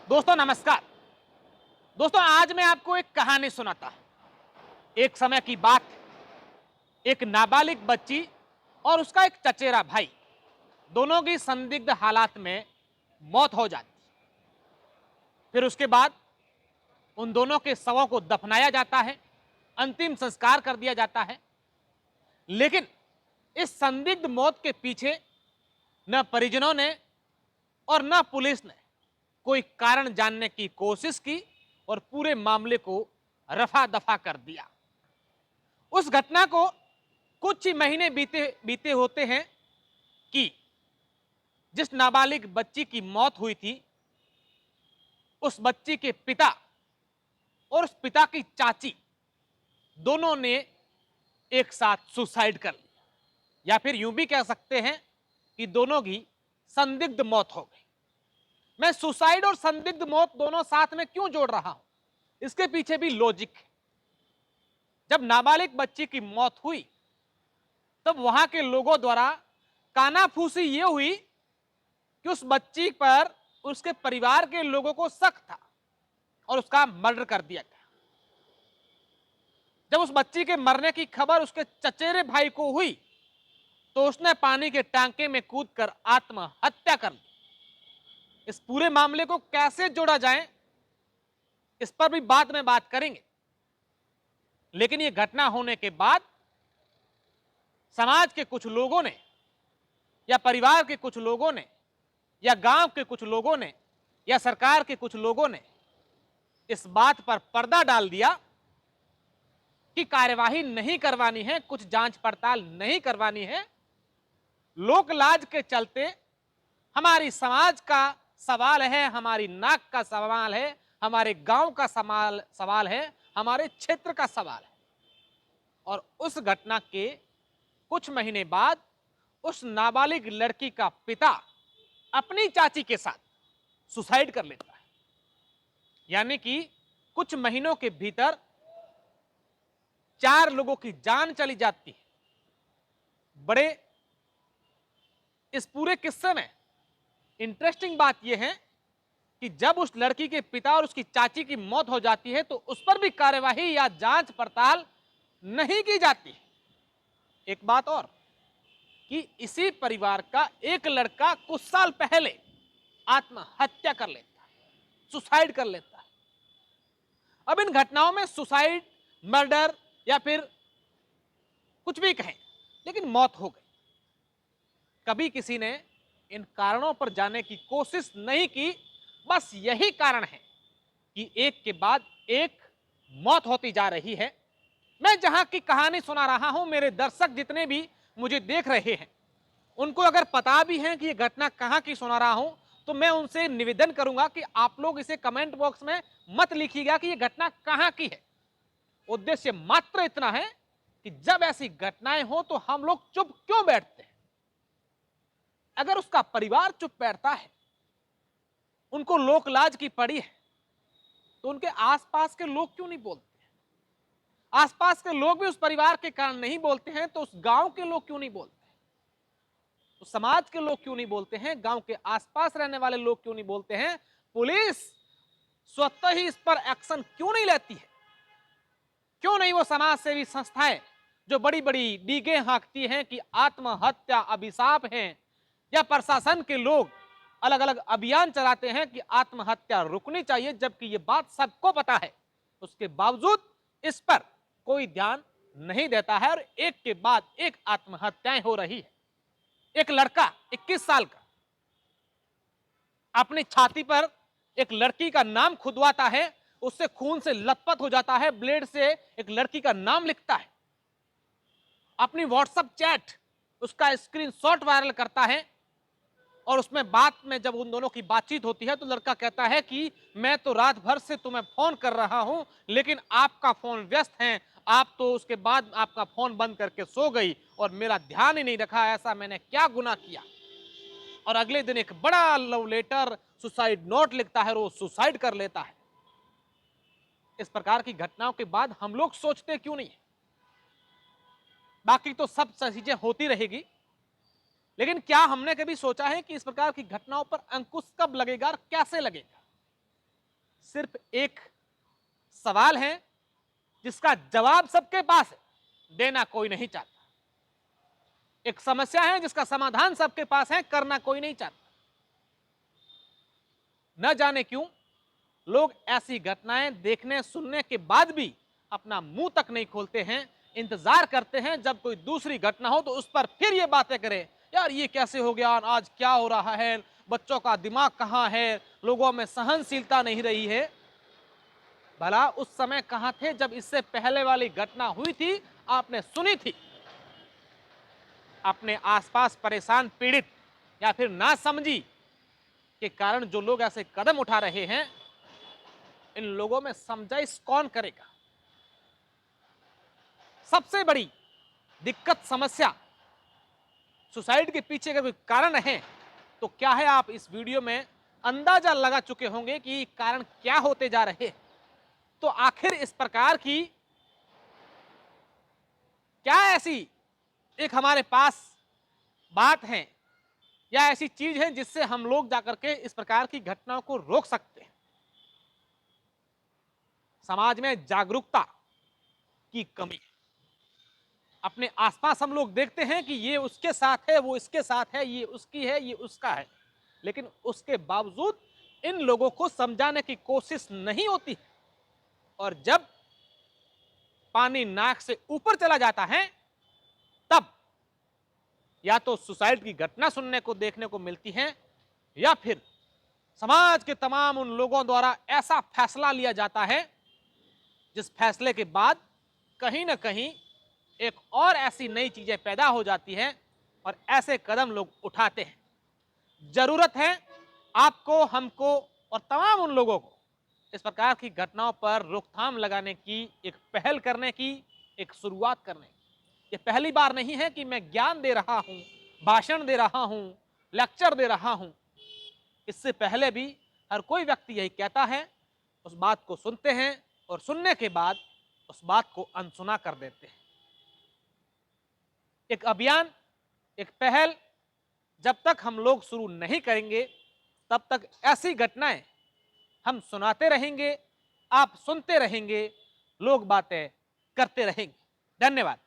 दोस्तों नमस्कार। दोस्तों आज मैं आपको एक कहानी सुनाता हूं। एक समय की बात है, एक नाबालिग बच्ची और उसका एक चचेरा भाई, दोनों की संदिग्ध हालात में मौत हो जाती। फिर उसके बाद उन दोनों के शवों को दफनाया जाता है, अंतिम संस्कार कर दिया जाता है। लेकिन इस संदिग्ध मौत के पीछे न परिजनों ने और न पुलिस ने कोई कारण जानने की कोशिश की और पूरे मामले को रफा दफा कर दिया। उस घटना को कुछ ही महीने बीते बीते होते हैं कि जिस नाबालिग बच्ची की मौत हुई थी, उस बच्ची के पिता और उस पिता की चाची दोनों ने एक साथ सुसाइड कर लिया, या फिर यूं भी कह सकते हैं कि दोनों की संदिग्ध मौत हो गई। मैं सुसाइड और संदिग्ध मौत दोनों साथ में क्यों जोड़ रहा हूं, इसके पीछे भी लॉजिक है। जब नाबालिग बच्ची की मौत हुई तब वहां के लोगों द्वारा कानाफूसी ये हुई कि उस बच्ची पर उसके परिवार के लोगों को शक था और उसका मर्डर कर दिया गया। जब उस बच्ची के मरने की खबर उसके चचेरे भाई को हुई तो उसने पानी के टांके में कूदकर आत्महत्या कर ली। इस पूरे मामले को कैसे जोड़ा जाए, इस पर भी बाद में बात करेंगे। लेकिन यह घटना होने के बाद समाज के कुछ लोगों ने या परिवार के कुछ लोगों ने या गांव के कुछ लोगों ने या सरकार के कुछ लोगों ने इस बात पर पर्दा डाल दिया कि कार्यवाही नहीं करवानी है, कुछ जांच पड़ताल नहीं करवानी है। लोक लाज के चलते हमारी समाज का सवाल है, हमारी नाक का सवाल है, हमारे गांव का सवाल है, हमारे क्षेत्र का सवाल है। और उस घटना के कुछ महीने बाद उस नाबालिग लड़की का पिता अपनी चाची के साथ सुसाइड कर लेता है। यानी कि कुछ महीनों के भीतर 4 लोगों की जान चली जाती है। बड़े इस पूरे किस्से में इंटरेस्टिंग बात यह है कि जब उस लड़की के पिता और उसकी चाची की मौत हो जाती है तो उस पर भी कार्यवाही या जांच पड़ताल नहीं की जाती। एक बात और कि इसी परिवार का एक लड़का कुछ साल पहले आत्महत्या कर लेता है, सुसाइड कर लेता है। अब इन घटनाओं में सुसाइड, मर्डर या फिर कुछ भी कहें, लेकिन मौत हो गई। कभी किसी ने इन कारणों पर जाने की कोशिश नहीं की। बस यही कारण है कि एक के बाद एक मौत होती जा रही है। मैं जहां की कहानी सुना रहा हूं, मेरे दर्शक जितने भी मुझे देख रहे हैं, उनको अगर पता भी है कि यह घटना कहां की सुना रहा हूं, तो मैं उनसे निवेदन करूंगा कि आप लोग इसे कमेंट बॉक्स में मत लिखिएगा कि यह घटना कहां की है। उद्देश्य मात्र इतना है कि जब ऐसी घटनाएं हो तो हम लोग चुप क्यों बैठते हैं। अगर उसका परिवार चुप बैठता है, उनको लोक लाज की पड़ी है, तो उनके आसपास के लोग क्यों नहीं बोलते? आसपास के लोग भी उस परिवार के कारण नहीं बोलते हैं, तो उस गांव के लोग क्यों नहीं बोलते? उस समाज के लोग क्यों नहीं बोलते हैं? गांव के आसपास रहने वाले लोग क्यों नहीं बोलते हैं? पुलिस स्वतः ही इस पर एक्शन क्यों नहीं लेती है? क्यों नहीं वो समाज सेवी संस्थाएं जो बड़ी बड़ी डीगे हाँकती हैं कि आत्महत्या अभिशाप है, या प्रशासन के लोग अलग अलग अभियान चलाते हैं कि आत्महत्या रुकनी चाहिए, जबकि ये बात सबको पता है, उसके बावजूद इस पर कोई ध्यान नहीं देता है और एक के बाद एक आत्महत्याएं हो रही है। एक लड़का 21 साल का अपनी छाती पर एक लड़की का नाम खुदवाता है, उससे खून से लथपथ हो जाता है, ब्लेड से एक लड़की का नाम लिखता है, अपनी व्हाट्सएप चैट उसका स्क्रीनशॉट वायरल करता है। और उसमें बात में जब उन दोनों की बातचीत होती है तो लड़का कहता है कि मैं तो रात भर से तुम्हें फोन कर रहा हूं, लेकिन आपका फोन व्यस्त है, आप तो उसके बाद आपका फोन बंद करके सो गई और मेरा ध्यान ही नहीं रखा, ऐसा मैंने क्या गुनाह किया। और अगले दिन एक बड़ा लव लेटर, सुसाइड नोट लिखता है और वो सुसाइड कर लेता है। इस प्रकार की घटनाओं के बाद हम लोग सोचते क्यों नहीं है? बाकी तो सब चीजें होती रहेगी, लेकिन क्या हमने कभी सोचा है कि इस प्रकार की घटनाओं पर अंकुश कब लगेगा और कैसे लगेगा? सिर्फ एक सवाल है जिसका जवाब सबके पास है, देना कोई नहीं चाहता। एक समस्या है जिसका समाधान सबके पास है, करना कोई नहीं चाहता। न जाने क्यों लोग ऐसी घटनाएं देखने सुनने के बाद भी अपना मुंह तक नहीं खोलते हैं, इंतजार करते हैं जब कोई दूसरी घटना हो तो उस पर फिर ये बातें करें, यार ये कैसे हो गया, आज क्या हो रहा है, बच्चों का दिमाग कहां है, लोगों में सहनशीलता नहीं रही है। भला उस समय कहां थे जब इससे पहले वाली घटना हुई थी, आपने सुनी थी? अपने आसपास परेशान पीड़ित या फिर ना समझी के कारण जो लोग ऐसे कदम उठा रहे हैं, इन लोगों में समझाइश कौन करेगा? सबसे बड़ी दिक्कत, समस्या, सुसाइड के पीछे का कोई कारण है तो क्या है, आप इस वीडियो में अंदाजा लगा चुके होंगे कि कारण क्या होते जा रहे हैं। तो आखिर इस प्रकार की क्या ऐसी एक हमारे पास बात है या ऐसी चीज है जिससे हम लोग जाकर के इस प्रकार की घटनाओं को रोक सकते हैं? समाज में जागरूकता की कमी। अपने आसपास हम लोग देखते हैं कि ये उसके साथ है, वो इसके साथ है, ये उसकी है, ये उसका है, लेकिन उसके बावजूद इन लोगों को समझाने की कोशिश नहीं होती। और जब पानी नाक से ऊपर चला जाता है तब या तो सुसाइड की घटना सुनने को देखने को मिलती है या फिर समाज के तमाम उन लोगों द्वारा ऐसा फैसला लिया जाता है जिस फैसले के बाद कहीं ना कहीं एक और ऐसी नई चीजें पैदा हो जाती हैं और ऐसे कदम लोग उठाते हैं। जरूरत है आपको, हमको और तमाम उन लोगों को इस प्रकार की घटनाओं पर रोकथाम लगाने की, एक पहल करने की, एक शुरुआत करने की। ये पहली बार नहीं है कि मैं ज्ञान दे रहा हूं, भाषण दे रहा हूं, लेक्चर दे रहा हूं। इससे पहले भी हर कोई व्यक्ति यही कहता है, उस बात को सुनते हैं और सुनने के बाद उस बात को अनसुना कर देते हैं। एक अभियान, एक पहल जब तक हम लोग शुरू नहीं करेंगे तब तक ऐसी घटनाएं हम सुनाते रहेंगे, आप सुनते रहेंगे, लोग बातें करते रहेंगे। धन्यवाद।